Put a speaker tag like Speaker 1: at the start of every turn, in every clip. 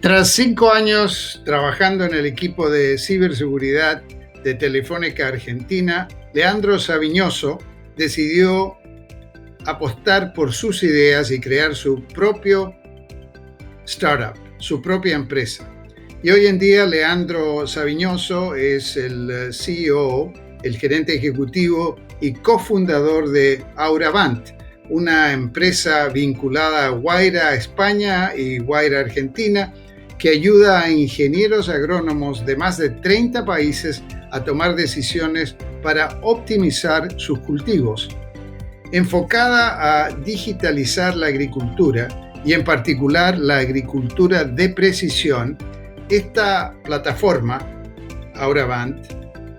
Speaker 1: Tras 5 años trabajando en el equipo de ciberseguridad de Telefónica Argentina, Leandro Saviñoso decidió apostar por sus ideas y crear su propio startup, su propia empresa. Y hoy en día Leandro Saviñoso es el CEO, el gerente ejecutivo y cofundador de Auravant, una empresa vinculada a Wayra España y Wayra Argentina, que ayuda a ingenieros agrónomos de más de 30 países a tomar decisiones para optimizar sus cultivos. Enfocada a digitalizar la agricultura y en particular la agricultura de precisión, esta plataforma, Auravant,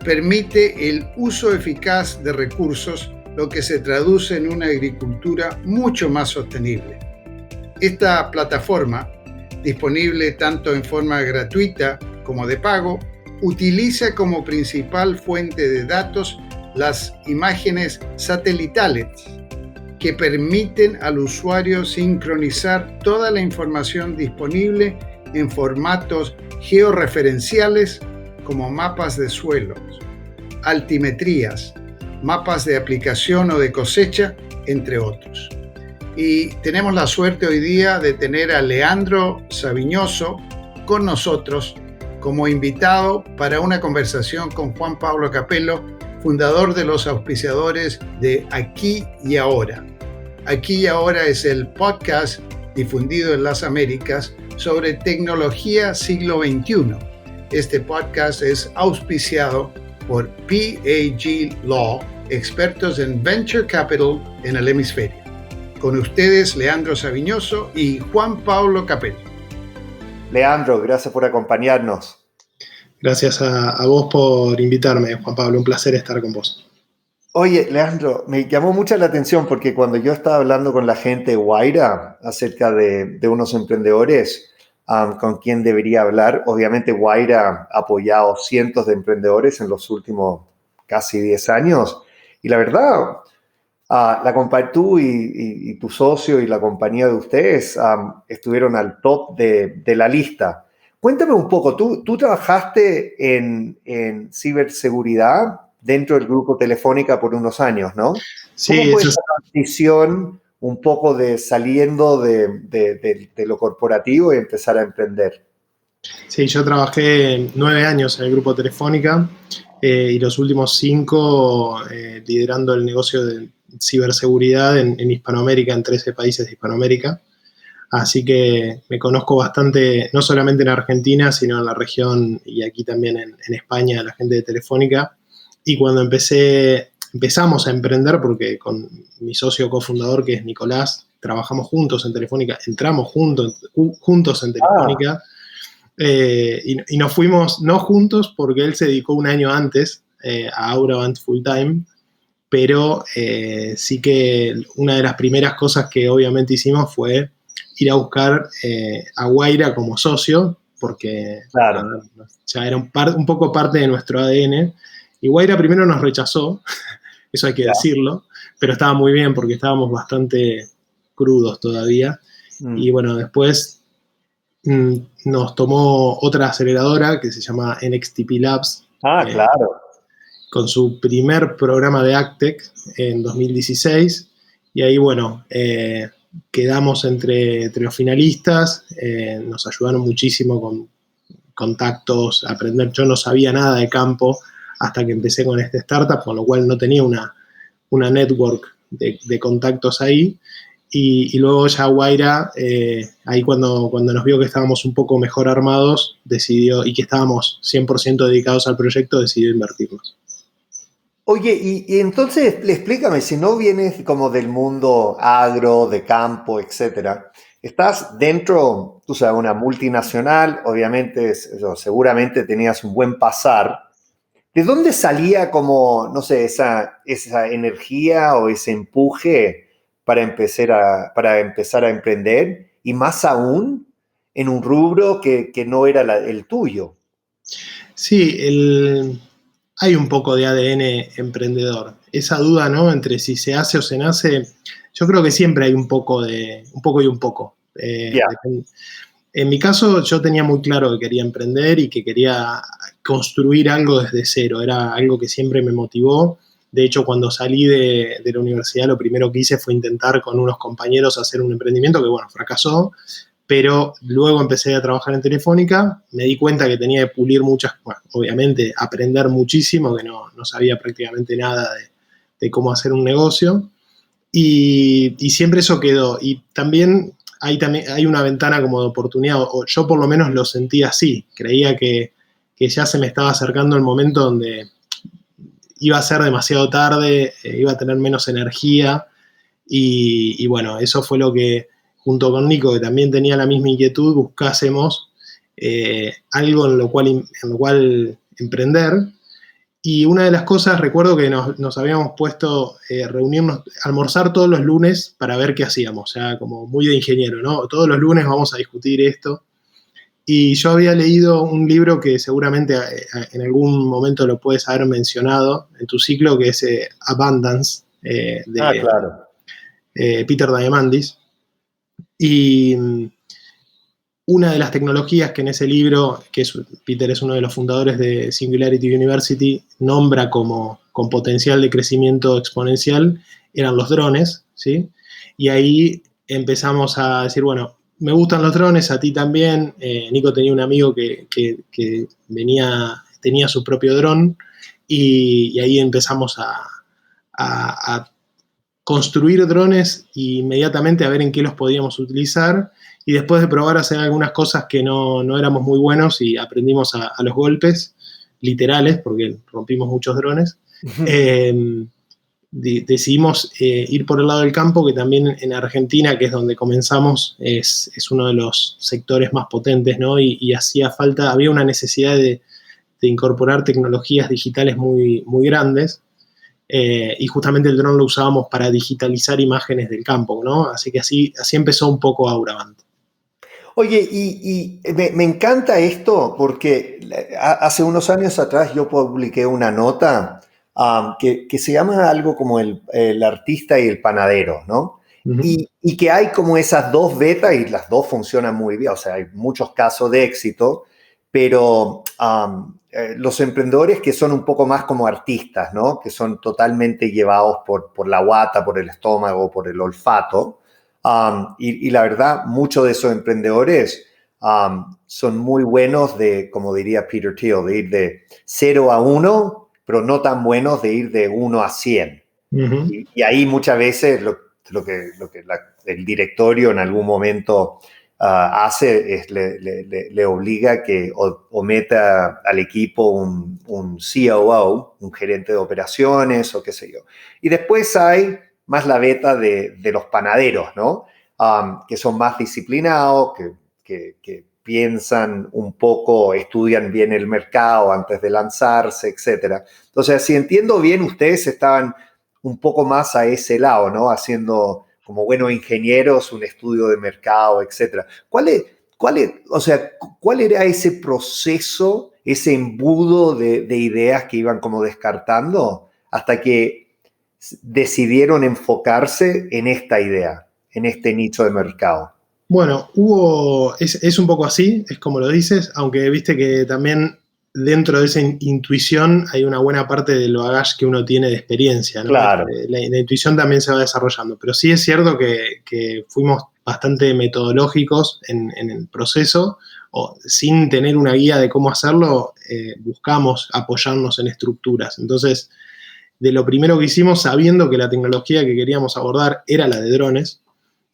Speaker 1: permite el uso eficaz de recursos, lo que se traduce en una agricultura mucho más sostenible. Esta plataforma, disponible tanto en forma gratuita como de pago, utiliza como principal fuente de datos las imágenes satelitales que permiten al usuario sincronizar toda la información disponible en formatos georreferenciales como mapas de suelos, altimetrías, mapas de aplicación o de cosecha, entre otros. Y tenemos la suerte hoy día de tener a Leandro Saviñoso con nosotros como invitado para una conversación con Juan Pablo Capello, fundador de los auspiciadores de Aquí y Ahora. Aquí y Ahora es el podcast difundido en las Américas sobre tecnología siglo XXI. Este podcast es auspiciado por PAG Law, expertos en Venture Capital en el hemisferio. Con ustedes, Leandro Saviñoso y Juan Pablo Capello.
Speaker 2: Leandro, gracias por acompañarnos.
Speaker 3: Gracias a vos por invitarme, Juan Pablo. Un placer estar con vos.
Speaker 2: Oye, Leandro, me llamó mucho la atención porque cuando yo estaba hablando con la gente de Wayra acerca de unos emprendedores con quien debería hablar, obviamente Wayra ha apoyado cientos de emprendedores en los últimos casi 10 años. Y la verdad, tú y tu socio y la compañía de ustedes estuvieron al top de la lista. Cuéntame un poco, tú trabajaste en ciberseguridad dentro del grupo Telefónica por unos años, ¿no?
Speaker 3: Sí,
Speaker 2: ¿Cómo fue esa transición un poco de saliendo de lo corporativo y empezar a emprender?
Speaker 3: Sí, yo trabajé 9 años en el grupo Telefónica y los últimos 5 liderando el negocio de ciberseguridad en Hispanoamérica, en 13 países de Hispanoamérica. Así que me conozco bastante, no solamente en Argentina, sino en la región y aquí también en España, la gente de Telefónica. Y cuando empezamos a emprender, porque con mi socio cofundador, que es Nicolás, trabajamos juntos en Telefónica, entramos juntos en Telefónica, y nos fuimos, no juntos, porque él se dedicó un año antes a Auravant Full Time, pero sí que una de las primeras cosas que obviamente hicimos fue ir a buscar a Wayra como socio, porque
Speaker 2: claro,
Speaker 3: ya era un poco parte de nuestro ADN. Y Wayra primero nos rechazó, eso hay que decirlo, pero estaba muy bien porque estábamos bastante crudos todavía. Y bueno, después nos tomó otra aceleradora que se llama NXTP Labs.
Speaker 2: Claro.
Speaker 3: Con su primer programa de AgTech en 2016. Y ahí, bueno, quedamos entre los finalistas, nos ayudaron muchísimo con contactos, a aprender. Yo no sabía nada de campo hasta que empecé con este startup, con lo cual no tenía una network de contactos ahí. Y luego ya Wayra, ahí cuando nos vio que estábamos un poco mejor armados, decidió, y que estábamos 100% dedicados al proyecto, decidió invertirnos.
Speaker 2: Oye, y entonces explícame, si no vienes como del mundo agro, de campo, etcétera, estás dentro, tú sabes, una multinacional, obviamente, seguramente tenías un buen pasar. ¿De dónde salía como, no sé, esa energía o ese empuje para empezar a emprender? Y más aún en un rubro que no era el tuyo.
Speaker 3: Sí, hay un poco de ADN emprendedor. Esa duda, ¿no? Entre si se hace o se nace, yo creo que siempre hay un poco y un poco. En mi caso, yo tenía muy claro que quería emprender y que quería construir algo desde cero. Era algo que siempre me motivó. De hecho, cuando salí de la universidad, lo primero que hice fue intentar con unos compañeros hacer un emprendimiento que, bueno, fracasó, pero luego empecé a trabajar en Telefónica, me di cuenta que tenía que pulir muchas, bueno, obviamente aprender muchísimo, que no sabía prácticamente nada de cómo hacer un negocio, y siempre eso quedó. Y también hay una ventana como de oportunidad, o yo por lo menos lo sentía así, creía que ya se me estaba acercando el momento donde iba a ser demasiado tarde, iba a tener menos energía, y bueno, eso fue lo que, junto con Nico, que también tenía la misma inquietud, buscásemos algo en lo cual emprender. Y una de las cosas, recuerdo que nos habíamos puesto reunirnos, almorzar todos los lunes para ver qué hacíamos, o sea, como muy de ingeniero, ¿no? Todos los lunes vamos a discutir esto. Y yo había leído un libro que seguramente en algún momento lo puedes haber mencionado en tu ciclo, que es Abundance, de
Speaker 2: Claro.
Speaker 3: Peter Diamandis. Y una de las tecnologías que en ese libro, Peter es uno de los fundadores de Singularity University, nombra con potencial de crecimiento exponencial, eran los drones, ¿sí? Y ahí empezamos a decir, bueno, me gustan los drones, a ti también. Nico tenía un amigo que tenía su propio dron, y ahí empezamos a construir drones e inmediatamente a ver en qué los podíamos utilizar, y después de probar a hacer algunas cosas que no éramos muy buenos y aprendimos a los golpes literales, porque rompimos muchos drones, decidimos ir por el lado del campo, que también en Argentina, que es donde comenzamos, es uno de los sectores más potentes, ¿no? Y hacía falta, había una necesidad de incorporar tecnologías digitales muy, muy grandes. Y justamente el dron lo usábamos para digitalizar imágenes del campo, ¿no? Así que así empezó un poco Auravant.
Speaker 2: Oye, y me encanta esto porque hace unos años atrás yo publiqué una nota que se llama algo como el artista y el panadero, ¿no?
Speaker 3: Uh-huh.
Speaker 2: Y que hay como esas dos betas y las dos funcionan muy bien, o sea, hay muchos casos de éxito, pero los emprendedores que son un poco más como artistas, ¿no? Que son totalmente llevados por la guata, por el estómago, por el olfato. Y la verdad, muchos de esos emprendedores son muy buenos de, como diría Peter Thiel, de ir de 0 a 1, pero no tan buenos de ir de 1 a 100. Uh-huh. Y ahí muchas veces lo que el directorio en algún momento hace es le obliga que o meta al equipo un COO, un gerente de operaciones o qué sé yo. Y después hay más la beta de los panaderos, ¿no? Que son más disciplinados, que piensan un poco, estudian bien el mercado antes de lanzarse, etc. Entonces, si entiendo bien, ustedes estaban un poco más a ese lado, ¿no? Haciendo como buenos ingenieros un estudio de mercado, etc. ¿Cuál era ese proceso, ese embudo de ideas que iban como descartando hasta que decidieron enfocarse en esta idea, en este nicho de mercado?
Speaker 3: Bueno, es un poco así, es como lo dices, aunque viste que también dentro de esa intuición hay una buena parte del bagaje que uno tiene de experiencia, ¿no?
Speaker 2: Claro.
Speaker 3: La intuición también se va desarrollando, pero sí es cierto que fuimos bastante metodológicos en el proceso, o sin tener una guía de cómo hacerlo, buscamos apoyarnos en estructuras. Entonces, de lo primero que hicimos, sabiendo que la tecnología que queríamos abordar era la de drones,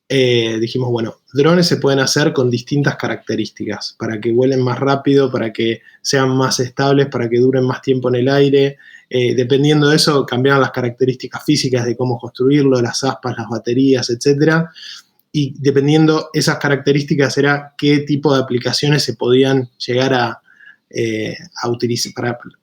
Speaker 3: dijimos, bueno, drones se pueden hacer con distintas características, para que vuelen más rápido, para que sean más estables, para que duren más tiempo en el aire. Dependiendo de eso, cambiaban las características físicas de cómo construirlo, las aspas, las baterías, etc. Y dependiendo esas características era qué tipo de aplicaciones se podían llegar a utilizar,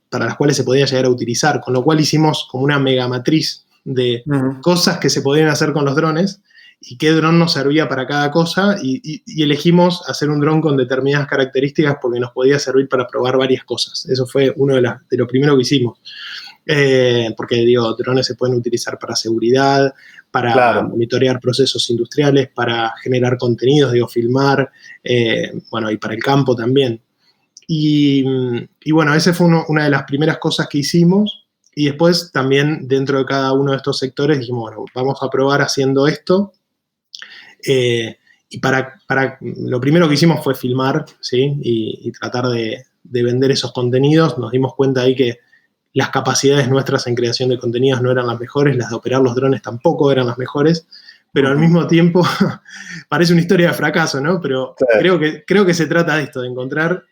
Speaker 3: para las cuales se podían llegar a utilizar, con lo cual hicimos como una megamatriz de cosas que se podían hacer con los drones y qué dron nos servía para cada cosa, y elegimos hacer un dron con determinadas características porque nos podía servir para probar varias cosas. Eso fue uno de lo primero que hicimos. porque digo, drones se pueden utilizar para seguridad, para
Speaker 2: Claro.
Speaker 3: monitorear procesos industriales, para generar contenidos, digo, filmar, bueno, y para el campo también. Y bueno, esa fue una de las primeras cosas que hicimos. Y después también dentro de cada uno de estos sectores dijimos, bueno, vamos a probar haciendo esto. Y lo primero que hicimos fue filmar, ¿sí? Y tratar de vender esos contenidos. Nos dimos cuenta ahí que las capacidades nuestras en creación de contenidos no eran las mejores, las de operar los drones tampoco eran las mejores, pero al mismo tiempo parece una historia de fracaso, ¿no? Pero
Speaker 2: Sí.
Speaker 3: creo que se trata de esto, de encontrar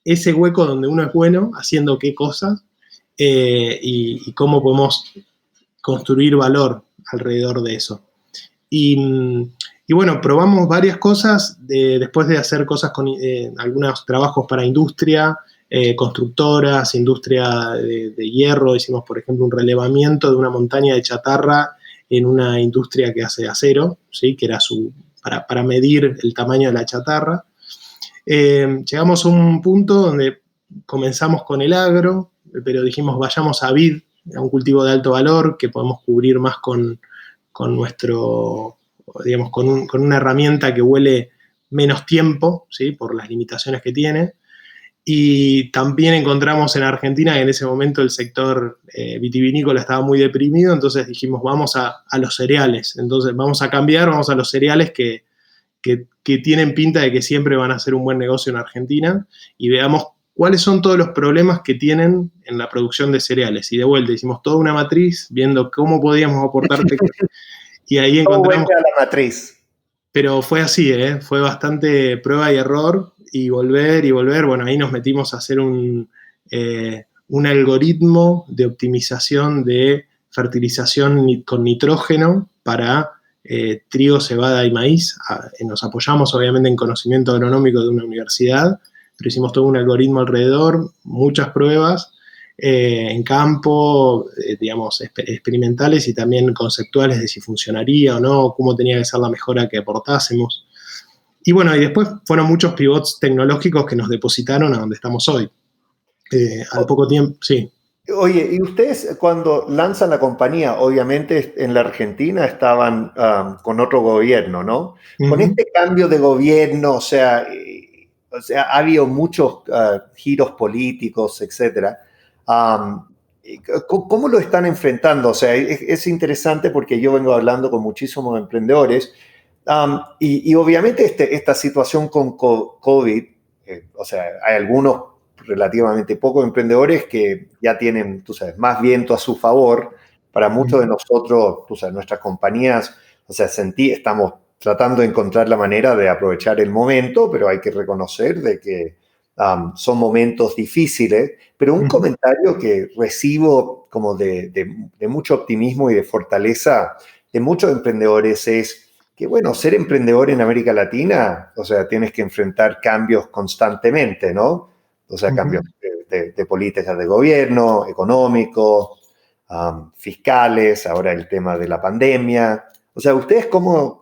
Speaker 3: ese hueco donde uno es bueno, haciendo qué cosas, y cómo podemos construir valor alrededor de eso. Y bueno, probamos varias cosas después de hacer cosas con algunos trabajos para industria, constructoras, industria de hierro. Hicimos, por ejemplo, un relevamiento de una montaña de chatarra en una industria que hace acero, ¿sí? Que era para medir el tamaño de la chatarra. Llegamos a un punto donde comenzamos con el agro, pero dijimos vayamos a vid, a un cultivo de alto valor que podemos cubrir más con nuestro, digamos, con una herramienta que huele menos tiempo, ¿sí? Por las limitaciones que tiene. Y también encontramos en Argentina que en ese momento el sector vitivinícola estaba muy deprimido, entonces dijimos vamos a los cereales, entonces vamos a cambiar, vamos a los cereales que tienen pinta de que siempre van a ser un buen negocio en Argentina, y veamos cuáles son todos los problemas que tienen en la producción de cereales. Y de vuelta hicimos toda una matriz viendo cómo podíamos aportar y ahí encontramos...
Speaker 2: vuelve a la matriz.
Speaker 3: Pero fue así, fue bastante prueba y error, y volver. Bueno, ahí nos metimos a hacer un algoritmo de optimización de fertilización con nitrógeno para trigo, cebada y maíz. Nos apoyamos obviamente en conocimiento agronómico de una universidad, pero hicimos todo un algoritmo alrededor, muchas pruebas en campo, digamos, experimentales y también conceptuales de si funcionaría o no, cómo tenía que ser la mejora que aportásemos. Y bueno, y después fueron muchos pivots tecnológicos que nos depositaron a donde estamos hoy. Al poco tiempo, sí.
Speaker 2: Oye, y ustedes cuando lanzan la compañía, obviamente en la Argentina estaban con otro gobierno, ¿no? Con este cambio de gobierno, o sea, ha habido muchos giros políticos, etcétera. ¿Cómo lo están enfrentando? O sea, es interesante porque yo vengo hablando con muchísimos emprendedores y obviamente esta situación con COVID, o sea, hay algunos relativamente pocos emprendedores que ya tienen, tú sabes, más viento a su favor. Para muchos de nosotros, tú sabes, nuestras compañías, o sea, estamos tratando de encontrar la manera de aprovechar el momento, pero hay que reconocer de que son momentos difíciles. Pero un comentario que recibo como de mucho optimismo y de fortaleza de muchos emprendedores es que, bueno, ser emprendedor en América Latina, o sea, tienes que enfrentar cambios constantemente, ¿no? O sea, cambios de políticas de gobierno, económicos, fiscales, ahora el tema de la pandemia. O sea, ¿ustedes cómo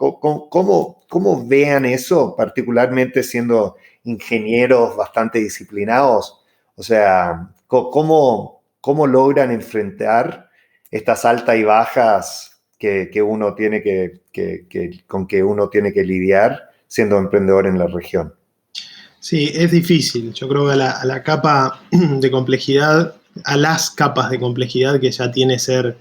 Speaker 2: vean eso, particularmente siendo ingenieros bastante disciplinados? O sea, ¿cómo logran enfrentar estas altas y bajas que uno tiene con que uno tiene que lidiar siendo emprendedor en la región?
Speaker 3: Sí, es difícil. Yo creo que a la capa de complejidad, a las capas de complejidad que ya tiene ser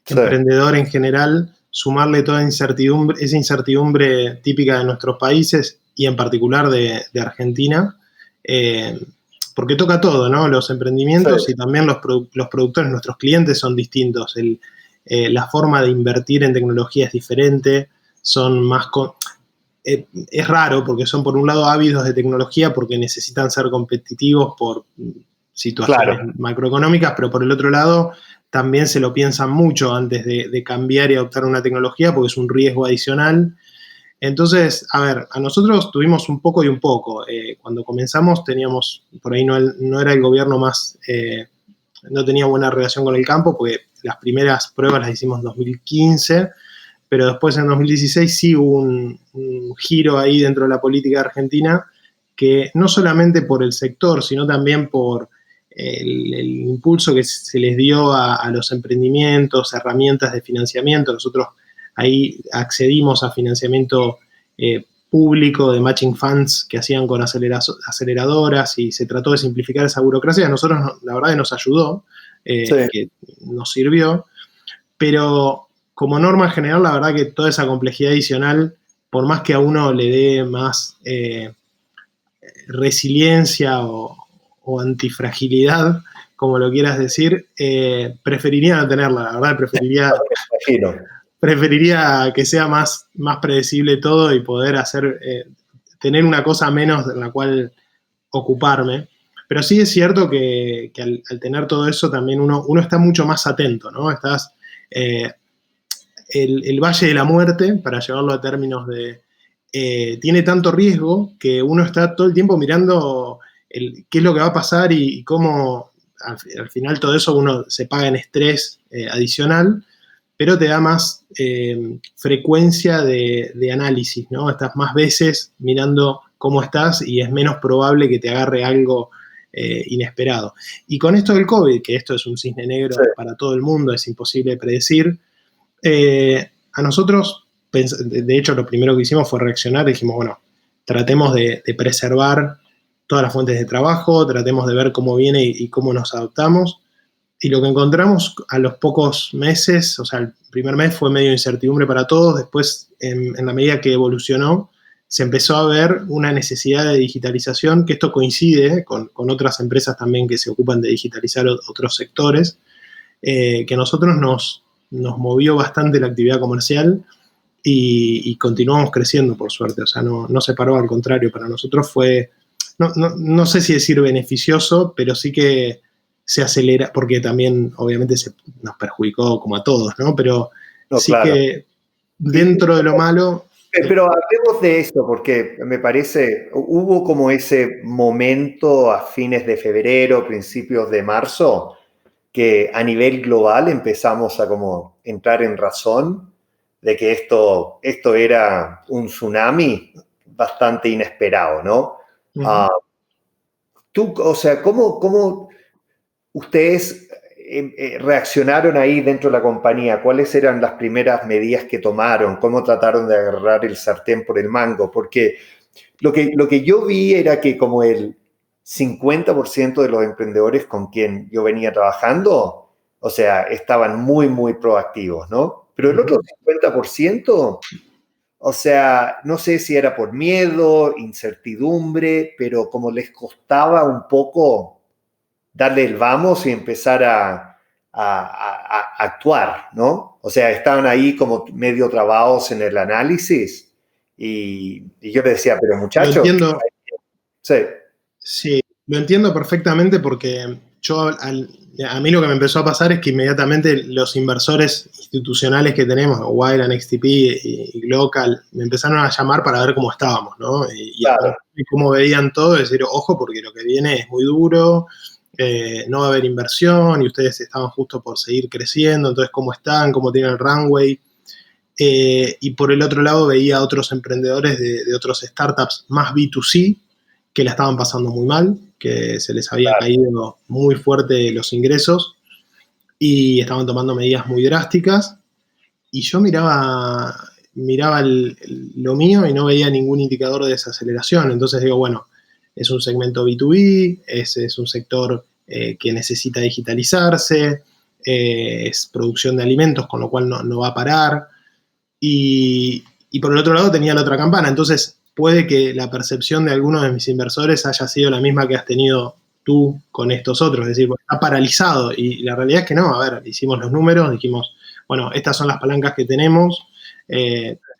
Speaker 3: emprendedor en general, sumarle toda incertidumbre, esa incertidumbre típica de nuestros países y en particular de Argentina, porque toca todo, ¿no? Los emprendimientos y también los productores, nuestros clientes son distintos. La forma de invertir en tecnología es diferente, son más... es raro porque son por un lado ávidos de tecnología porque necesitan ser competitivos por situaciones macroeconómicas, pero por el otro lado también se lo piensan mucho antes de cambiar y adoptar una tecnología porque es un riesgo adicional. Entonces, a ver, a nosotros tuvimos un poco y un poco. Cuando comenzamos teníamos, por ahí no era el gobierno más, no tenía buena relación con el campo porque las primeras pruebas las hicimos en 2015, pero después en 2016 sí hubo un giro ahí dentro de la política argentina que no solamente por el sector, sino también por el impulso que se les dio a los emprendimientos, herramientas de financiamiento. Nosotros ahí accedimos a financiamiento público de matching funds que hacían con aceleradoras y se trató de simplificar esa burocracia. A nosotros, la verdad, que nos ayudó,
Speaker 2: Sí.
Speaker 3: que nos sirvió, pero como norma general, la verdad que toda esa complejidad adicional, por más que a uno le dé más resiliencia o antifragilidad, como lo quieras decir, preferiría no tenerla, la verdad, preferiría que sea más predecible todo y poder tener una cosa menos en la cual ocuparme. Pero sí es cierto que al tener todo eso también uno está mucho más atento, ¿no? Estás el Valle de la Muerte, para llevarlo a términos tiene tanto riesgo que uno está todo el tiempo mirando qué es lo que va a pasar y cómo al final todo eso uno se paga en estrés adicional, pero te da más frecuencia de análisis, ¿no? Estás más veces mirando cómo estás y es menos probable que te agarre algo inesperado. Y con esto del COVID, que esto es un cisne negro para todo el mundo, es imposible de predecir, a nosotros, de hecho, lo primero que hicimos fue reaccionar y dijimos, bueno, tratemos de preservar todas las fuentes de trabajo, tratemos de ver cómo viene y cómo nos adaptamos. Y lo que encontramos a los pocos meses, o sea, el primer mes fue medio incertidumbre para todos, después, en la medida que evolucionó, se empezó a ver una necesidad de digitalización, que esto coincide con otras empresas también que se ocupan de digitalizar otros sectores, que a nosotros nos movió bastante la actividad comercial y continuamos creciendo, por suerte. O sea, no se paró, al contrario, para nosotros fue, no sé si decir beneficioso, pero sí que se acelera, porque también obviamente nos perjudicó como a todos, ¿no? Pero sí, claro, que dentro de lo malo...
Speaker 2: Pero hablemos de esto, porque me parece, hubo como ese momento a fines de febrero, principios de marzo, que a nivel global empezamos a como entrar en razón de que esto era un tsunami bastante inesperado, ¿no? Tú, o sea, ¿cómo ustedes reaccionaron ahí dentro de la compañía? ¿Cuáles eran las primeras medidas que tomaron? ¿Cómo trataron de agarrar el sartén por el mango? Porque lo que yo vi era que como el 50% de los emprendedores con quien yo venía trabajando, o sea, estaban muy, muy proactivos, ¿no? Pero el otro 50%, o sea, no sé si era por miedo, incertidumbre, pero como les costaba un poco darle el vamos y empezar a actuar, ¿no? O sea, estaban ahí como medio trabados en el análisis y yo les decía, pero muchachos...
Speaker 3: Lo entiendo.
Speaker 2: Sí.
Speaker 3: Sí, lo entiendo perfectamente porque a mí lo que me empezó a pasar es que inmediatamente los inversores institucionales que tenemos, Wireland, XTP y Glocal, me empezaron a llamar para ver cómo estábamos, ¿no? Y cómo veían todo, decir, ojo, porque lo que viene es muy duro, no va a haber inversión y ustedes estaban justo por seguir creciendo, entonces cómo están, cómo tienen el runway. Y por el otro lado veía a otros emprendedores de otros startups más B2C que la estaban pasando muy mal, que se les había caído muy fuerte los ingresos y estaban tomando medidas muy drásticas. Y yo miraba lo mío y no veía ningún indicador de desaceleración. Entonces digo, bueno, es un segmento B2B, es un sector que necesita digitalizarse, es producción de alimentos, con lo cual no va a parar. Y por el otro lado tenía la otra campana. Entonces puede que la percepción de algunos de mis inversores haya sido la misma que has tenido tú con estos otros, es decir, está paralizado. Y la realidad es que no. A ver, hicimos los números, dijimos, bueno, estas son las palancas que tenemos,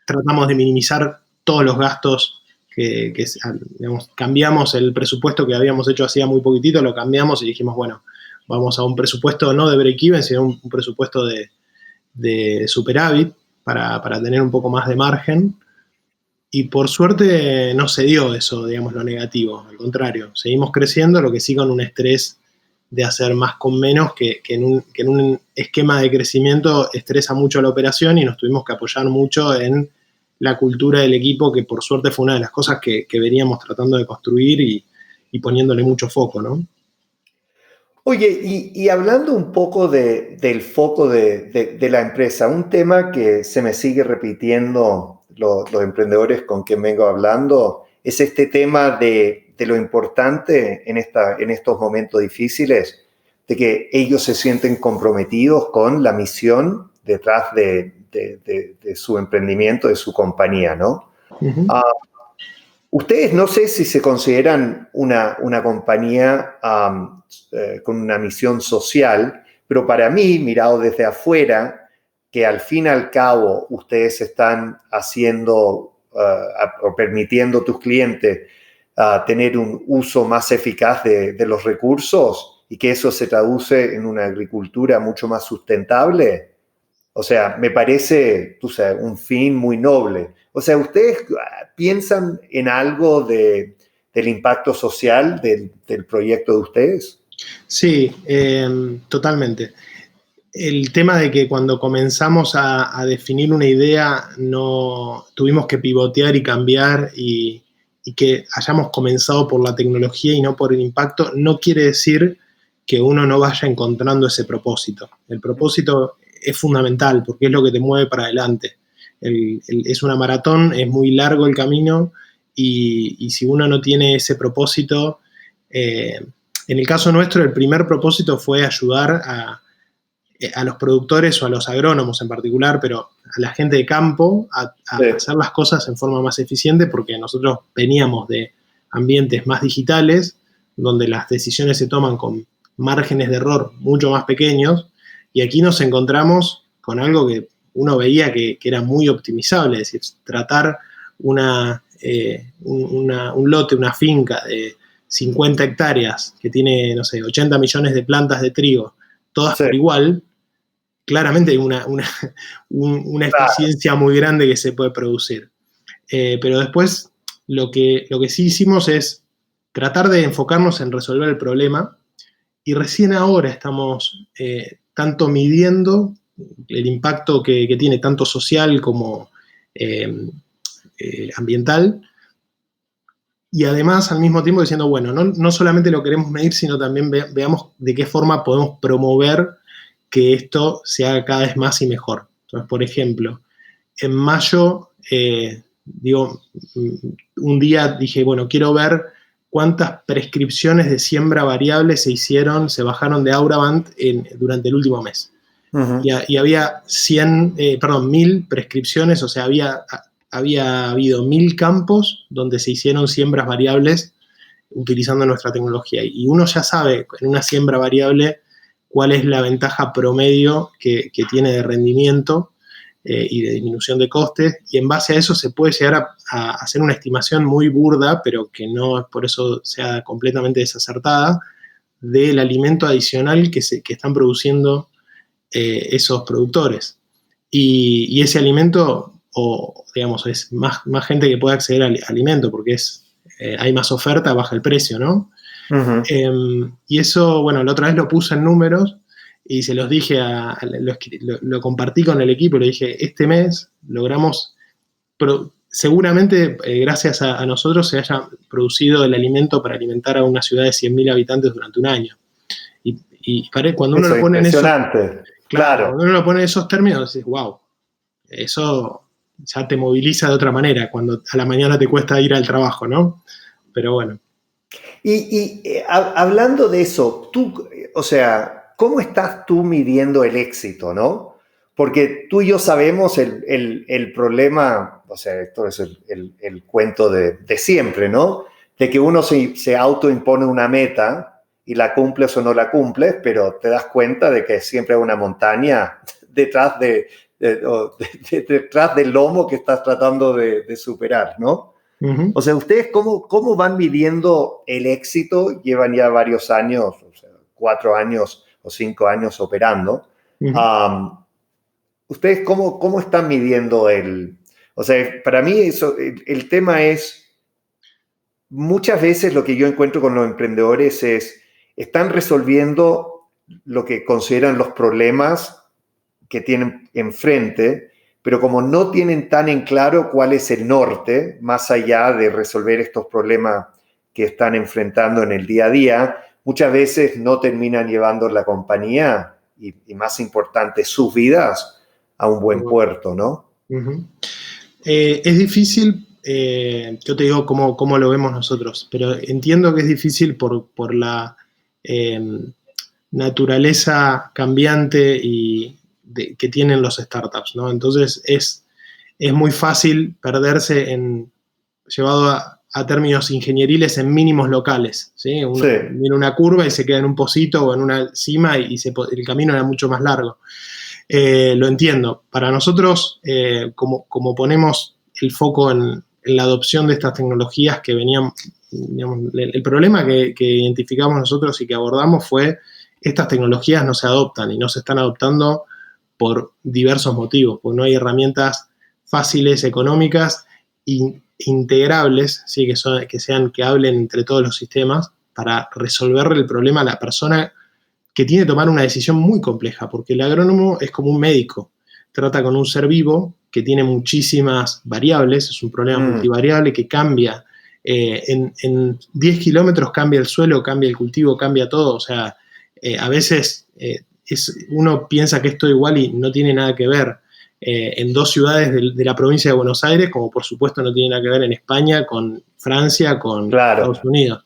Speaker 3: tratamos de minimizar todos los gastos que digamos, cambiamos el presupuesto que habíamos hecho hacía muy poquitito, lo cambiamos y dijimos, bueno, vamos a un presupuesto no de break-even, sino un presupuesto de superávit para tener un poco más de margen. Y por suerte no se dio eso, digamos, lo negativo. Al contrario, seguimos creciendo, lo que sí con un estrés de hacer más con menos, que en un esquema de crecimiento estresa mucho la operación y nos tuvimos que apoyar mucho en la cultura del equipo, que por suerte fue una de las cosas que veníamos tratando de construir y poniéndole mucho foco, ¿no?
Speaker 2: Oye, y hablando un poco del foco de la empresa, un tema que se me sigue repitiendo los emprendedores con quien vengo hablando, es este tema de lo importante en estos momentos difíciles, de que ellos se sienten comprometidos con la misión detrás de su emprendimiento, de su compañía, ¿no?
Speaker 3: Uh-huh.
Speaker 2: Ustedes no sé si se consideran una compañía con una misión social, pero para mí, mirado desde afuera, que al fin y al cabo ustedes están haciendo o permitiendo a tus clientes tener un uso más eficaz de los recursos y que eso se traduce en una agricultura mucho más sustentable. O sea, me parece, tú sabes, un fin muy noble. O sea, ¿ustedes piensan en algo del impacto social del proyecto de ustedes?
Speaker 3: Sí, totalmente. El tema de que cuando comenzamos a definir una idea no tuvimos que pivotear y cambiar y que hayamos comenzado por la tecnología y no por el impacto, no quiere decir que uno no vaya encontrando ese propósito. El propósito es fundamental porque es lo que te mueve para adelante. Es una maratón, es muy largo el camino y si uno no tiene ese propósito, en el caso nuestro el primer propósito fue ayudar a los productores o a los agrónomos en particular, pero a la gente de campo
Speaker 2: Sí.
Speaker 3: hacer las cosas en forma más eficiente porque nosotros veníamos de ambientes más digitales donde las decisiones se toman con márgenes de error mucho más pequeños y aquí nos encontramos con algo que uno veía que era muy optimizable, es decir, tratar un lote, una finca de 50 hectáreas que tiene, no sé, 80 millones de plantas de trigo, todas
Speaker 2: Sí.
Speaker 3: por igual, claramente hay una eficiencia muy grande que se puede producir. Pero después lo que sí hicimos es tratar de enfocarnos en resolver el problema y recién ahora estamos tanto midiendo el impacto que tiene tanto social como ambiental y además al mismo tiempo diciendo, bueno, no solamente lo queremos medir, sino también veamos de qué forma podemos promover que esto se haga cada vez más y mejor. Entonces, por ejemplo, en mayo, un día dije, bueno, quiero ver cuántas prescripciones de siembra variable se bajaron de Auravant durante el último mes.
Speaker 2: Uh-huh.
Speaker 3: Y había 1.000 prescripciones, o sea, había habido 1.000 campos donde se hicieron siembras variables utilizando nuestra tecnología. Y uno ya sabe en una siembra variable cuál es la ventaja promedio que tiene de rendimiento y de disminución de costes, y en base a eso se puede llegar a hacer una estimación muy burda, pero que no por eso sea completamente desacertada, del alimento adicional que están produciendo esos productores. Y ese alimento, o digamos, es más gente que puede acceder al alimento, porque hay más oferta, baja el precio, ¿no?
Speaker 2: Uh-huh.
Speaker 3: Y eso, bueno, la otra vez lo puse en números y se los dije, lo compartí con el equipo, le dije, este mes logramos, seguramente gracias a nosotros se haya producido el alimento para alimentar a una ciudad de 100.000 habitantes durante un año. Y cuando uno
Speaker 2: Eso
Speaker 3: lo
Speaker 2: es
Speaker 3: pone en esos,
Speaker 2: impresionante.
Speaker 3: claro,
Speaker 2: Claro.
Speaker 3: cuando uno lo pone en esos términos, dices, wow, eso ya te moviliza de otra manera, cuando a la mañana te cuesta ir al trabajo, ¿no? Pero bueno.
Speaker 2: Hablando de eso, tú, o sea, ¿cómo estás tú midiendo el éxito, no? Porque tú y yo sabemos el problema, o sea, esto es el cuento de siempre, ¿no? De que uno se autoimpone una meta y la cumples o no la cumples, pero te das cuenta de que siempre hay una montaña detrás detrás del lomo que estás tratando de superar, ¿no?
Speaker 3: Uh-huh.
Speaker 2: O sea, ¿ustedes cómo van midiendo el éxito? Llevan ya varios años, o sea, 4 años o 5 años operando.
Speaker 3: Uh-huh.
Speaker 2: ¿Ustedes cómo están midiendo o sea, para mí el tema es, muchas veces lo que yo encuentro con los emprendedores están resolviendo lo que consideran los problemas que tienen enfrente, pero como no tienen tan en claro cuál es el norte, más allá de resolver estos problemas que están enfrentando en el día a día, muchas veces no terminan llevando la compañía y más importante, sus vidas a un buen puerto, ¿no?
Speaker 3: Uh-huh. Es difícil, yo te digo cómo lo vemos nosotros, pero entiendo que es difícil por la naturaleza cambiante que tienen los startups, ¿no? Entonces es muy fácil perderse llevado a términos ingenieriles en mínimos locales, ¿sí? Uno mira una curva y se queda en un pocito o en una cima y el camino era mucho más largo. Lo entiendo. Para nosotros, como ponemos el foco en la adopción de estas tecnologías que venían, digamos, el problema que identificamos nosotros y que abordamos fue estas tecnologías no se adoptan y no se están adoptando por diversos motivos, porque no hay herramientas fáciles, económicas, integrables, ¿sí? que hablen entre todos los sistemas para resolver el problema a la persona que tiene que tomar una decisión muy compleja, porque el agrónomo es como un médico, trata con un ser vivo que tiene muchísimas variables, es un problema multivariable que cambia, en 10 kilómetros cambia el suelo, cambia el cultivo, cambia todo, o sea, a veces uno piensa que esto igual y no tiene nada que ver en dos ciudades de la provincia de Buenos Aires, como por supuesto no tiene nada que ver en España, con Francia, con Estados Unidos.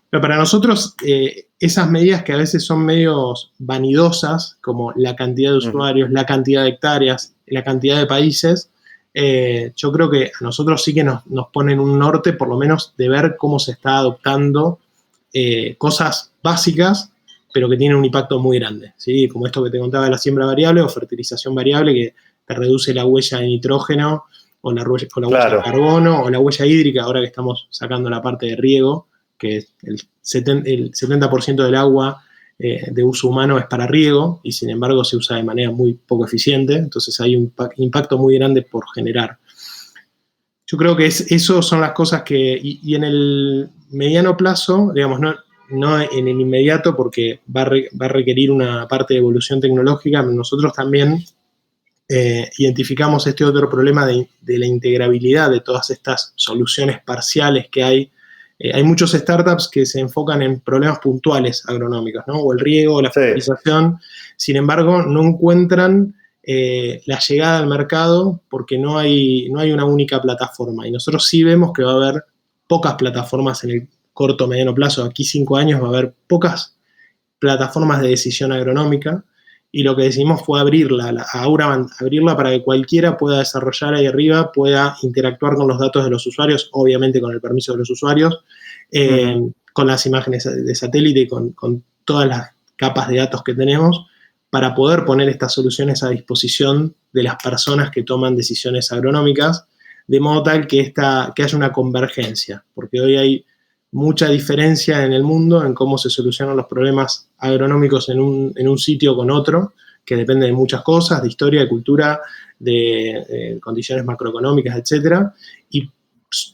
Speaker 3: Pero para nosotros, esas medidas que a veces son medio vanidosas, como la cantidad de usuarios, la cantidad de hectáreas, la cantidad de países, yo creo que a nosotros sí que nos ponen un norte, por lo menos, de ver cómo se está adoptando cosas básicas, pero que tienen un impacto muy grande, ¿sí? Como esto que te contaba de la siembra variable o fertilización variable, que te reduce la huella de nitrógeno, o la huella de carbono, o la huella hídrica, ahora que estamos sacando la parte de riego, que el 70% del agua de uso humano es para riego, y sin embargo se usa de manera muy poco eficiente, entonces hay un impacto muy grande por generar. Yo creo que eso son las cosas que, y en el mediano plazo, digamos, no en el inmediato, porque va a requerir una parte de evolución tecnológica, nosotros también identificamos este otro problema de la integrabilidad de todas estas soluciones parciales que hay. Hay muchos startups que se enfocan en problemas puntuales agronómicos, ¿no? O el riego, o la fertilización. Sin embargo, no encuentran la llegada al mercado porque no hay una única plataforma. Y nosotros sí vemos que va a haber pocas plataformas en el corto o mediano plazo. Aquí 5 años va a haber pocas plataformas de decisión agronómica. Y lo que decidimos fue abrirla para que cualquiera pueda desarrollar ahí arriba, pueda interactuar con los datos de los usuarios, obviamente con el permiso de los usuarios, con las imágenes de satélite y con todas las capas de datos que tenemos, para poder poner estas soluciones a disposición de las personas que toman decisiones agronómicas, de modo tal que haya una convergencia, porque hoy hay mucha diferencia en el mundo en cómo se solucionan los problemas agronómicos en un sitio con otro, que depende de muchas cosas, de historia, de cultura, de condiciones macroeconómicas, etc. Y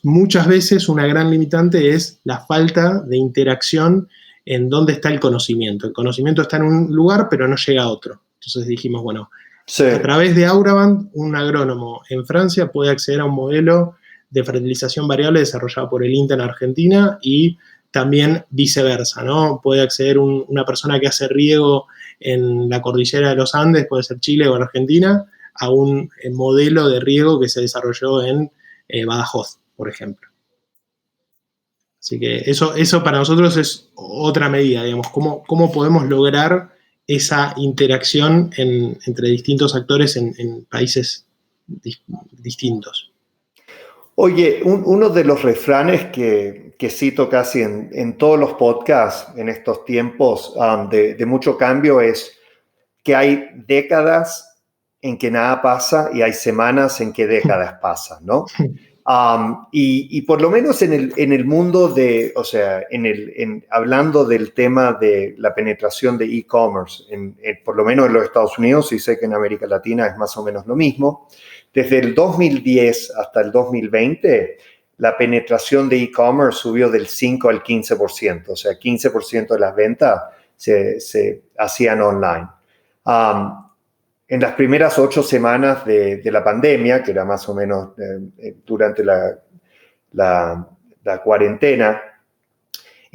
Speaker 3: muchas veces una gran limitante es la falta de interacción en dónde está el conocimiento. El conocimiento está en un lugar, pero no llega a otro. Entonces dijimos, bueno, a través de Auraband, un agrónomo en Francia puede acceder a un modelo de fertilización variable desarrollado por el INTA en Argentina y también viceversa, ¿no? Puede acceder una persona que hace riego en la cordillera de los Andes, puede ser Chile o Argentina, a un modelo de riego que se desarrolló en Badajoz, por ejemplo. Así que eso para nosotros es otra medida, digamos, cómo podemos lograr esa interacción entre distintos actores en países distintos.
Speaker 2: Oye, uno de los refranes que cito casi en todos los podcasts en estos tiempos de mucho cambio es que hay décadas en que nada pasa y hay semanas en que décadas pasan, ¿no? Y por lo menos en el mundo o sea, hablando del tema de la penetración de e-commerce, por lo menos en los Estados Unidos, y sé que en América Latina es más o menos lo mismo, desde el 2010 hasta el 2020, la penetración de e-commerce subió del 5 al 15%, o sea, 15% de las ventas se hacían online. En las primeras 8 semanas de la pandemia, que era más o menos durante la cuarentena,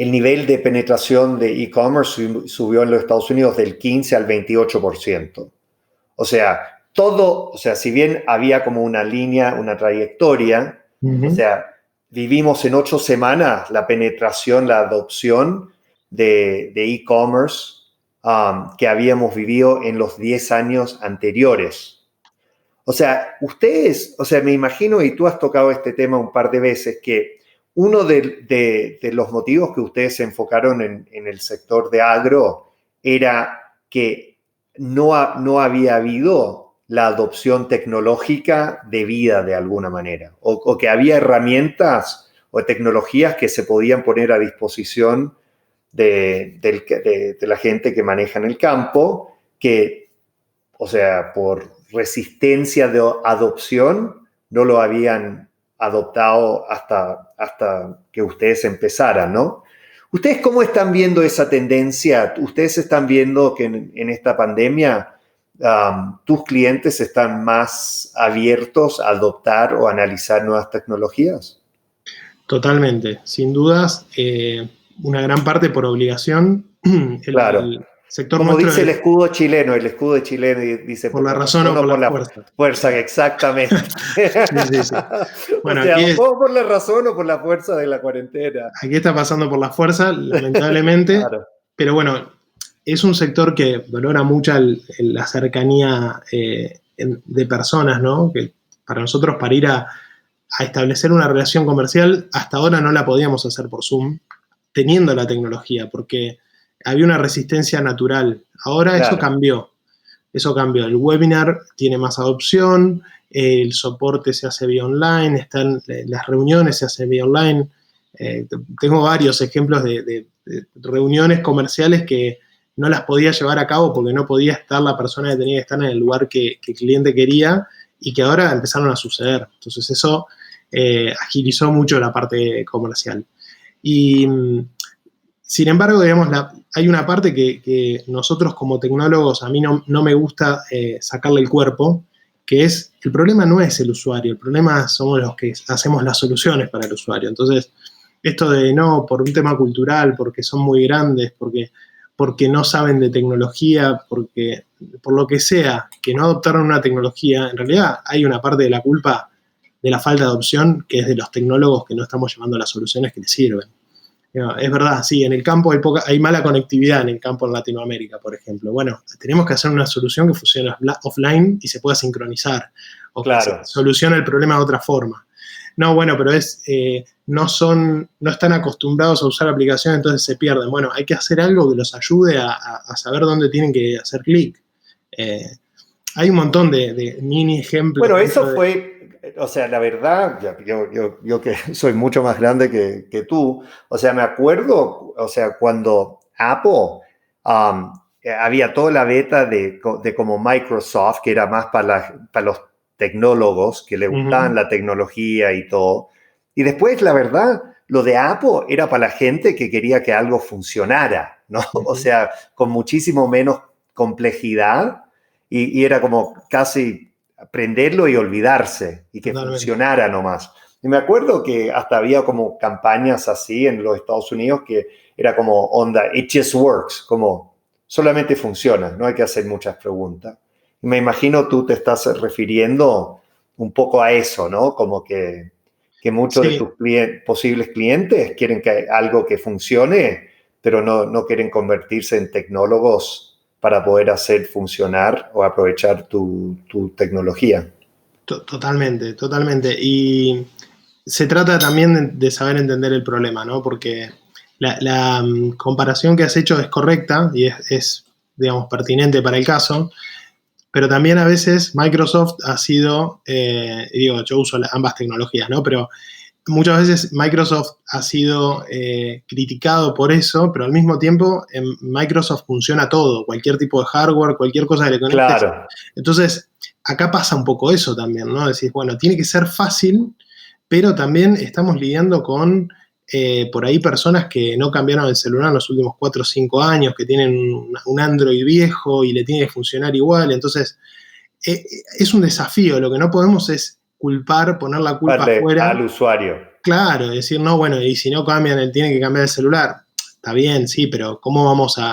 Speaker 2: el nivel de penetración de e-commerce subió en los Estados Unidos del 15 al 28%. O sea, si bien había como una línea, una trayectoria, o sea, vivimos en 8 semanas la penetración, la adopción de e-commerce que habíamos vivido en los 10 años anteriores. O sea, me imagino, y tú has tocado este tema un par de veces, que uno de los motivos que ustedes se enfocaron en el sector de agro era que no había habido la adopción tecnológica debida de alguna manera, o que había herramientas o tecnologías que se podían poner a disposición de la gente que maneja en el campo, que, o sea, por resistencia de adopción, no lo habían adoptado hasta que ustedes empezaran, ¿no? ¿Ustedes cómo están viendo esa tendencia? ¿Ustedes están viendo que en esta pandemia tus clientes están más abiertos a adoptar o analizar nuevas tecnologías?
Speaker 3: Totalmente, sin dudas, una gran parte por obligación.
Speaker 2: Claro.
Speaker 3: El sector
Speaker 2: como
Speaker 3: nuestro
Speaker 2: dice el escudo chileno dice
Speaker 3: por la razón o por la fuerza.
Speaker 2: Fuerza, exactamente.
Speaker 3: Sí. Bueno,
Speaker 2: o sea, o por la razón o por la fuerza de la cuarentena.
Speaker 3: Aquí está pasando por la fuerza, lamentablemente. Claro. Pero bueno, es un sector que valora mucho la cercanía de personas, ¿no? Que para nosotros, para ir a establecer una relación comercial, hasta ahora no la podíamos hacer por Zoom, teniendo la tecnología, porque había una resistencia natural. Ahora claro. Eso cambió. El webinar tiene más adopción, el soporte se hace vía online, las reuniones se hacen vía online. Tengo varios ejemplos de reuniones comerciales que no las podía llevar a cabo porque no podía estar la persona que tenía que estar en el lugar que el cliente quería y que ahora empezaron a suceder. Entonces eso agilizó mucho la parte comercial. Y sin embargo, digamos, hay una parte que nosotros como tecnólogos, a mí no me gusta sacarle el cuerpo, que es, el problema no es el usuario, el problema somos los que hacemos las soluciones para el usuario. Entonces, esto de no, por un tema cultural, porque son muy grandes, porque no saben de tecnología, por lo que sea, que no adoptaron una tecnología, en realidad hay una parte de la culpa de la falta de adopción que es de los tecnólogos que no estamos llevando las soluciones que les sirven. Es verdad, sí, en el campo hay mala conectividad en el campo en Latinoamérica, por ejemplo. Bueno, tenemos que hacer una solución que funcione offline y se pueda sincronizar, o claro. Que solucione el problema de otra forma. No, bueno, pero no están acostumbrados a usar la aplicación, entonces se pierden. Bueno, hay que hacer algo que los ayude a saber dónde tienen que hacer clic. Hay un montón de mini ejemplos.
Speaker 2: Bueno, eso fue... O sea, la verdad, yo que soy mucho más grande que tú, o sea, me acuerdo, o sea, cuando Apple había toda la beta de como Microsoft, que era más para los tecnólogos que le gustaban la tecnología y todo. Y después, la verdad, lo de Apple era para la gente que quería que algo funcionara, ¿no? O sea, con muchísimo menos complejidad y era como casi aprenderlo y olvidarse y que funcionara nomás. Y me acuerdo que hasta había como campañas así en los Estados Unidos que era como onda, it just works, como solamente funciona, no hay que hacer muchas preguntas. Y me imagino tú te estás refiriendo un poco a eso, ¿no? Como que muchos de tus posibles clientes quieren que algo que funcione, pero no quieren convertirse en tecnólogos para poder hacer funcionar o aprovechar tu tecnología.
Speaker 3: Totalmente. Y se trata también de saber entender el problema, ¿no? Porque la comparación que has hecho es correcta y es, digamos, pertinente para el caso, pero también a veces Microsoft ha sido, yo uso ambas tecnologías, ¿no? Pero muchas veces Microsoft ha sido criticado por eso, pero al mismo tiempo en Microsoft funciona todo, cualquier tipo de hardware, cualquier cosa que le conectes. Claro. Entonces, acá pasa un poco eso también, ¿no? Decís, bueno, tiene que ser fácil, pero también estamos lidiando con, por ahí, personas que no cambiaron el celular en los últimos 4 o 5 años, que tienen un Android viejo y le tiene que funcionar igual. Entonces, es un desafío. Lo que no podemos es poner la culpa afuera
Speaker 2: al usuario.
Speaker 3: Claro, decir, no, bueno, y si no cambian, tienen que cambiar el celular. está bien, sí, pero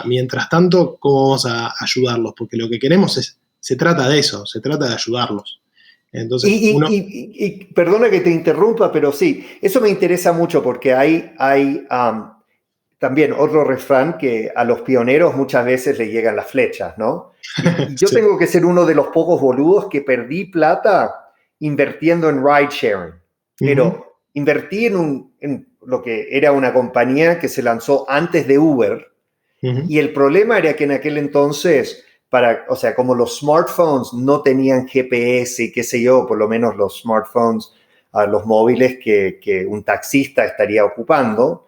Speaker 3: mientras tanto, cómo vamos a ayudarlos? Porque lo que queremos se trata de eso, se trata de ayudarlos. Entonces,
Speaker 2: Perdona que te interrumpa, pero sí, eso me interesa mucho porque hay también otro refrán que a los pioneros muchas veces le llegan las flechas, ¿no? Y yo
Speaker 3: sí.
Speaker 2: tengo que ser uno de los pocos boludos que perdí plata invirtiendo en ride sharing, pero invertí en lo que era una compañía que se lanzó antes de Uber, y el problema era que en aquel entonces, o sea, como los smartphones no tenían GPS y qué sé yo, por lo menos los smartphones, los móviles que un taxista estaría ocupando,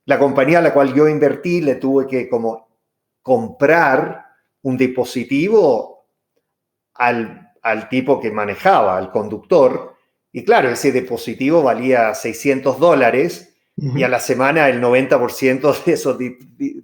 Speaker 2: la compañía a la cual yo invertí le tuve que como comprar un dispositivo al tipo que manejaba, al conductor, y claro, ese dispositivo valía $600 y a la semana el 90% de esos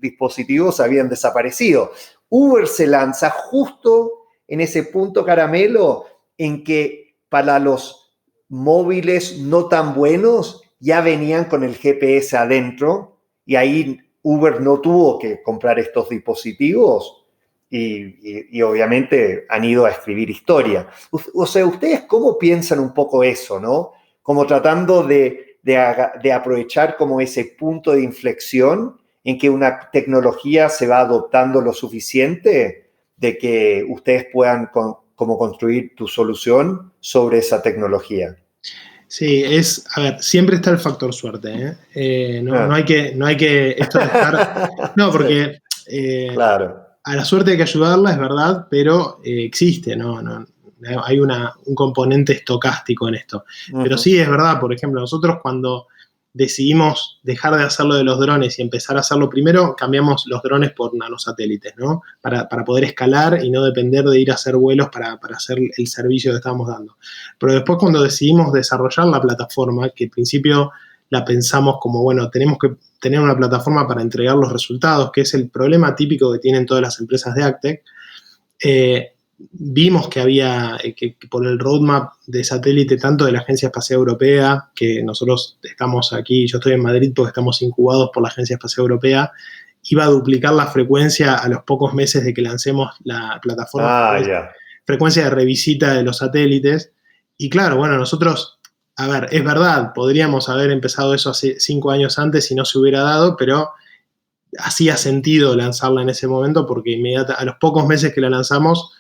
Speaker 2: dispositivos habían desaparecido. Uber se lanza justo en ese punto caramelo en que para los móviles no tan buenos ya venían con el GPS adentro, y ahí Uber no tuvo que comprar estos dispositivos y obviamente han ido a escribir historia. O sea, ¿ustedes cómo piensan un poco eso, no? Como tratando de aprovechar como ese punto de inflexión en que una tecnología se va adoptando lo suficiente de que ustedes puedan como construir tu solución sobre esa tecnología.
Speaker 3: Sí, a ver, siempre está el factor suerte, ¿eh? No hay que esto de estar, no, porque
Speaker 2: claro.
Speaker 3: a la suerte hay que ayudarla, es verdad, pero existe, ¿no? Hay un componente estocástico en esto. Pero sí, es verdad, por ejemplo, nosotros cuando decidimos dejar de hacerlo de los drones y empezar a hacerlo primero, cambiamos los drones por nanosatélites, ¿no? Para poder escalar y no depender de ir a hacer vuelos para hacer el servicio que estábamos dando. Pero después cuando decidimos desarrollar la plataforma, que al principio la pensamos como, bueno, tenemos que tener una plataforma para entregar los resultados, que es el problema típico que tienen todas las empresas de AgTech, vimos que había, que por el roadmap de satélite, tanto de la Agencia Espacial Europea, que nosotros estamos aquí, yo estoy en Madrid porque estamos incubados por la Agencia Espacial Europea, iba a duplicar la frecuencia a los pocos meses de que lancemos la plataforma, frecuencia de revisita de los satélites. Y claro, bueno, nosotros, a ver, es verdad, podríamos haber empezado eso hace 5 años antes si no se hubiera dado, pero hacía sentido lanzarla en ese momento porque a los pocos meses que la lanzamos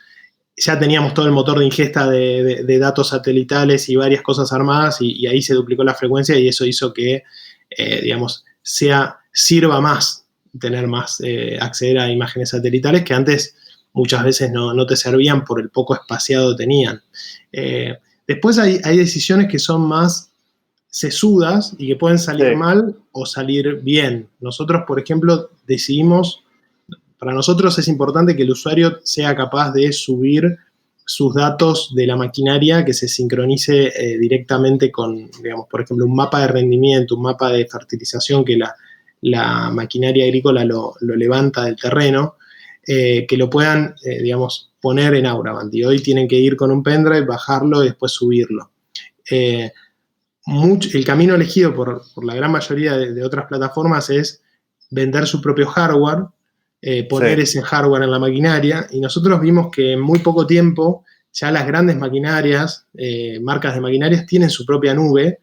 Speaker 3: ya teníamos todo el motor de ingesta de datos satelitales y varias cosas armadas y ahí se duplicó la frecuencia y eso hizo que, digamos, sirva más tener más, acceder a imágenes satelitales que antes muchas veces no te servían por el poco espaciado que tenían. Después hay decisiones que son más sesudas y que pueden salir mal o salir bien. Nosotros, por ejemplo, para nosotros es importante que el usuario sea capaz de subir sus datos de la maquinaria, que se sincronice directamente con, digamos, por ejemplo, un mapa de rendimiento, un mapa de fertilización que la maquinaria agrícola lo levanta del terreno, que lo puedan, digamos, poner en Auravant. Y hoy tienen que ir con un pendrive, bajarlo y después subirlo. El camino elegido por la gran mayoría de otras plataformas es vender su propio hardware, poner ese hardware en la maquinaria, y nosotros vimos que en muy poco tiempo ya las grandes maquinarias, marcas de maquinarias, tienen su propia nube,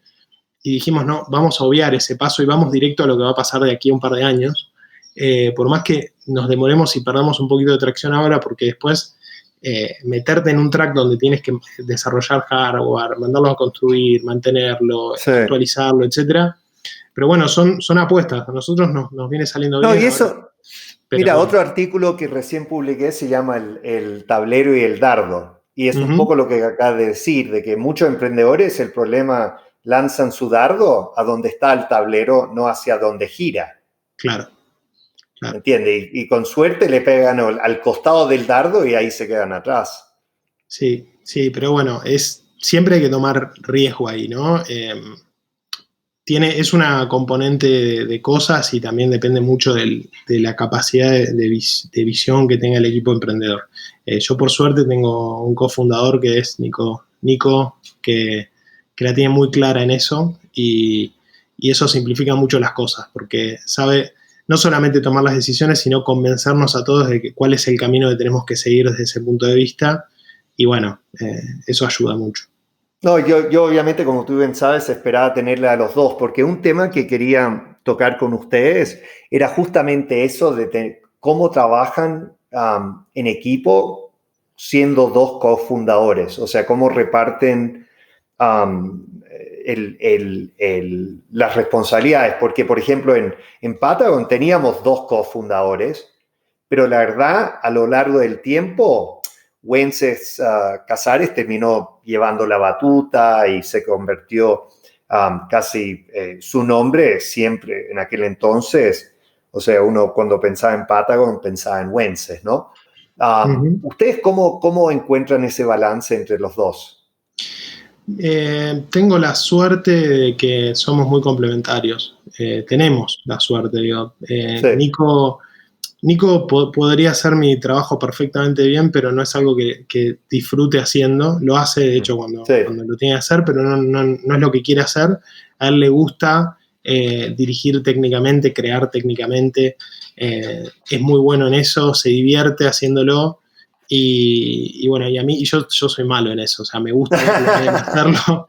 Speaker 3: y dijimos, no, vamos a obviar ese paso y vamos directo a lo que va a pasar de aquí a un par de años, por más que nos demoremos y perdamos un poquito de tracción ahora, porque después meterte en un track donde tienes que desarrollar hardware, mandarlo a construir, mantenerlo, actualizarlo, etc. Pero bueno, son apuestas, a nosotros nos viene saliendo bien.
Speaker 2: Y eso... Mira, otro artículo que recién publiqué se llama el tablero y el dardo. Y es un poco lo que acabas de decir, de que muchos emprendedores el problema lanzan su dardo a donde está el tablero, no hacia donde gira.
Speaker 3: Claro.
Speaker 2: ¿Me entiendes? Y con suerte le pegan al costado del dardo y ahí se quedan atrás.
Speaker 3: Sí, pero bueno, siempre hay que tomar riesgo ahí, ¿no? Es una componente de cosas y también depende mucho de la capacidad de visión que tenga el equipo emprendedor. Yo por suerte tengo un cofundador que es Nico, que la tiene muy clara en eso y eso simplifica mucho las cosas porque sabe, no solamente tomar las decisiones, sino convencernos a todos de cuál es el camino que tenemos que seguir desde ese punto de vista. Y bueno, eso ayuda mucho.
Speaker 2: No, yo obviamente, como tú bien sabes, esperaba tenerla a los dos, porque un tema que quería tocar con ustedes era justamente eso de cómo trabajan en equipo siendo dos cofundadores, o sea, cómo reparten las responsabilidades, porque por ejemplo en Patagon teníamos dos cofundadores, pero la verdad a lo largo del tiempo Wences Casares terminó llevando la batuta y se convirtió casi su nombre siempre en aquel entonces, o sea, uno cuando pensaba en Patagon pensaba en Wences, ¿no? ¿Ustedes cómo encuentran ese balance entre los dos?
Speaker 3: Tengo la suerte de que somos muy complementarios. Tenemos la suerte, digo. Sí. Nico podría hacer mi trabajo perfectamente bien, pero no es algo que disfrute haciendo. Lo hace, de hecho, cuando lo tiene que hacer, pero no es lo que quiere hacer. A él le gusta dirigir técnicamente, crear técnicamente. Es muy bueno en eso, se divierte haciéndolo. Y bueno, y a mí, yo soy malo en eso, o sea, me gusta hacerlo.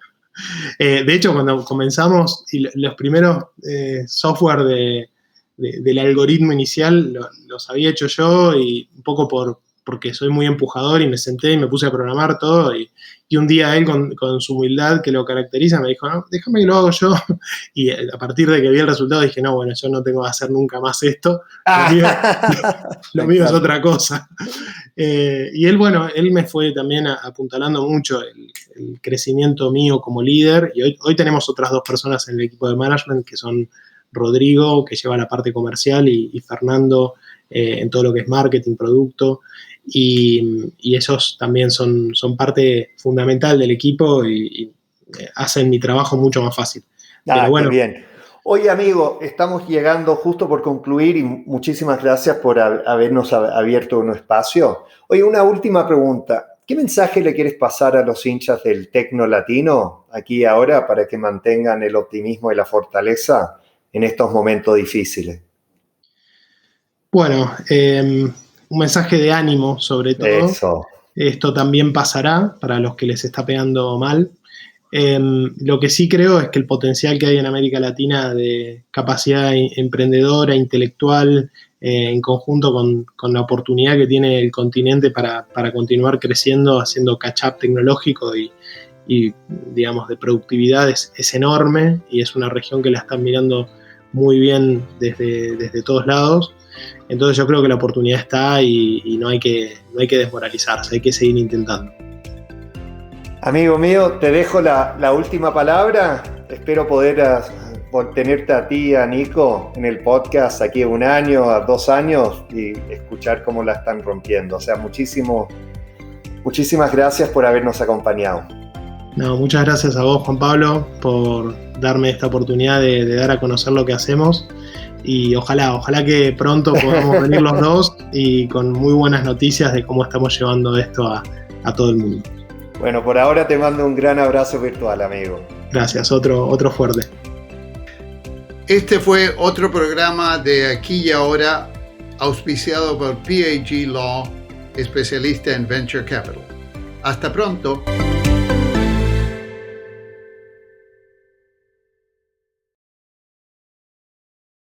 Speaker 3: De hecho, cuando comenzamos, y los primeros software del algoritmo inicial los había hecho yo, y un poco porque soy muy empujador, y me senté y me puse a programar todo, y un día él con su humildad que lo caracteriza me dijo, no, déjame que lo hago yo, y a partir de que vi el resultado dije, no, bueno, yo no tengo que hacer nunca más esto, lo mío es otra cosa. Y él me fue también apuntalando mucho el crecimiento mío como líder, y hoy tenemos otras dos personas en el equipo de management, que son Rodrigo, que lleva la parte comercial, y Fernando en todo lo que es marketing, producto, y ellos también son parte fundamental del equipo y hacen mi trabajo mucho más fácil. Pero bueno,
Speaker 2: qué bien. Oye, amigo, estamos llegando justo por concluir y muchísimas gracias por habernos abierto un espacio. Oye, una última pregunta. ¿Qué mensaje le quieres pasar a los hinchas del Tecno Latino aquí y ahora para que mantengan el optimismo y la fortaleza en estos momentos difíciles?
Speaker 3: Bueno, un mensaje de ánimo sobre todo.
Speaker 2: Eso.
Speaker 3: Esto también pasará para los que les está pegando mal. Lo que sí creo es que el potencial que hay en América Latina de capacidad emprendedora, intelectual, en conjunto con la oportunidad que tiene el continente para continuar creciendo, haciendo catch-up tecnológico y digamos, de productividad es enorme, y es una región que la están mirando muy bien desde todos lados. Entonces yo creo que la oportunidad está y no hay que desmoralizarse, hay que seguir intentando.
Speaker 2: Amigo mío, te dejo la última palabra. Espero poder tenerte a ti y a Nico en el podcast aquí a 1 año, a 2 años, y escuchar cómo la están rompiendo. O sea, muchísimas gracias por habernos acompañado.
Speaker 3: No, muchas gracias a vos, Juan Pablo, por darme esta oportunidad de dar a conocer lo que hacemos. Y ojalá que pronto podamos venir los dos y con muy buenas noticias de cómo estamos llevando esto a todo el mundo.
Speaker 2: Bueno, por ahora te mando un gran abrazo virtual, amigo.
Speaker 3: Gracias, otro fuerte.
Speaker 1: Este fue otro programa de Aquí y Ahora, auspiciado por PAG Law, especialista en Venture Capital. Hasta pronto.